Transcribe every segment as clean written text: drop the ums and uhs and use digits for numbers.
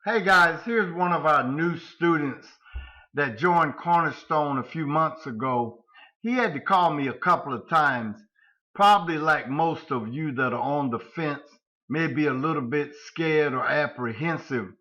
Hey guys, here's one of our new students that joined Cornerstone a few months ago. He had to call me a couple of times, probably like most of you that are on the fence, maybe a little bit scared or apprehensive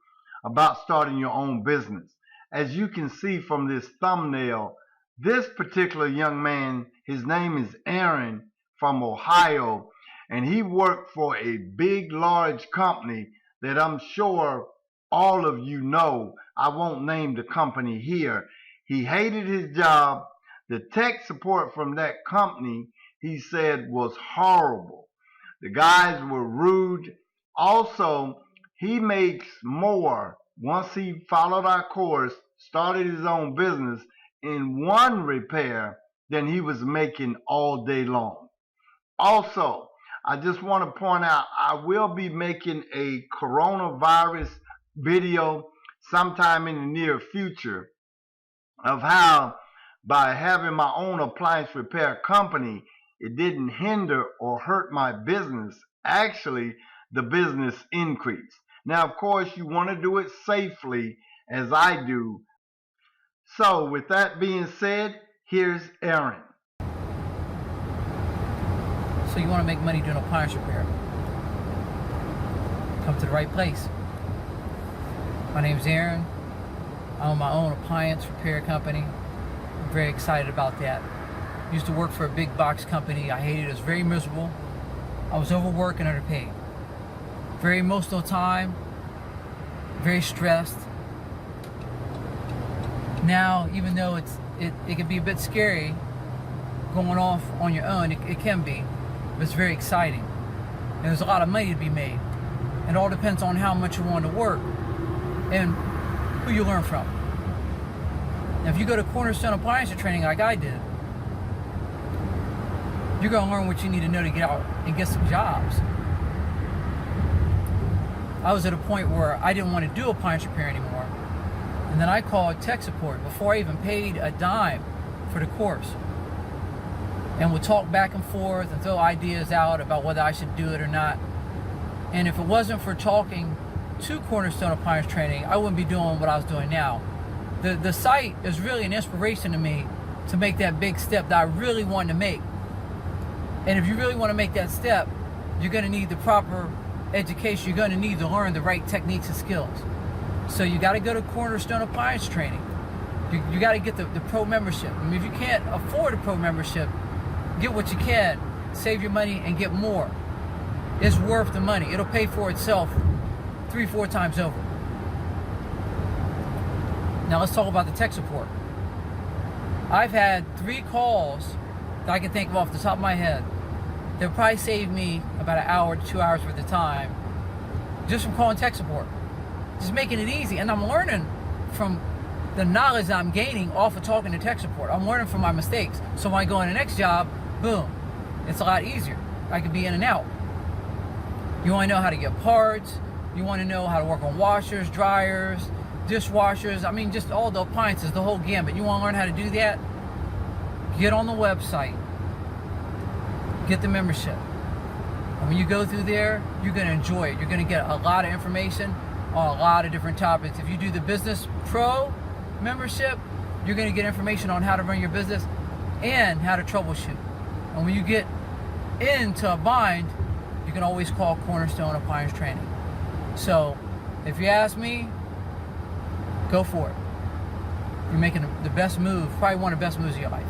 about starting your own business. As you can see from this thumbnail, this particular young man, his name is Aaron from Ohio, and he worked for a big, large company that I'm sure all of you know. I won't name the company here. He hated his job. The tech support from that company, he said, was horrible. The guys were rude. Also, he makes more once he followed our course, started his own business in one repair than he was making all day long. Also, I just want to point out I will be making a coronavirus video sometime in the near future of how by having my own appliance repair company, it didn't hinder or hurt my business. Actually, the business increased. Now, of course, you want to do it safely as I do. So with that being said, here's Aaron. So you want to make money doing appliance repair? Come to the right place. My name's Aaron. I own my own appliance repair company. I'm very excited about that. Used to work for a big box company. I hated it. It was very miserable. I was overworked and underpaid. Very emotional time. Very stressed. Now, even though it can be a bit scary going off on your own, it can be. But it's very exciting. And there's a lot of money to be made. It all depends on how much you want to work and who you learn from. Now, if you go to Cornerstone Appliance training like I did, you're going to learn what you need to know to get out and get some jobs. I was at a point where I didn't want to do appliance repair anymore. And then I called tech support before I even paid a dime for the course. And we'll talk back and forth and throw ideas out about whether I should do it or not. And if it wasn't for talking to Cornerstone Appliance Training, I wouldn't be doing what I was doing now. The site is really an inspiration to me to make that big step that I really wanted to make. And if you really want to make that step, you're going to need the proper education. You're going to need to learn the right techniques and skills. So you got to go to Cornerstone Appliance Training. You got to get the pro membership. I mean, if you can't afford a pro membership, get what you can, save your money and get more. It's worth the money. It'll pay for itself 3-4 times over. Now let's talk about the tech support. I've had 3 calls that I can think of off the top of my head that would probably save me about an hour to 2 hours worth of time just from calling tech support. Just making it easy. And I'm learning from the knowledge that I'm gaining off of talking to tech support. I'm learning from my mistakes. So when I go on the next job, boom, it's a lot easier. I can be in and out. You want to know how to get parts. You want to know how to work on washers, dryers, dishwashers. I mean, just all the appliances, the whole gambit. You want to learn how to do that? Get on the website. Get the membership. And when you go through there, you're going to enjoy it. You're going to get a lot of information on a lot of different topics. If you do the Business Pro membership, you're going to get information on how to run your business and how to troubleshoot. And when you get into a bind, you can always call Cornerstone Appliance Training. So, if you ask me, go for it. You're making the best move, probably one of the best moves of your life.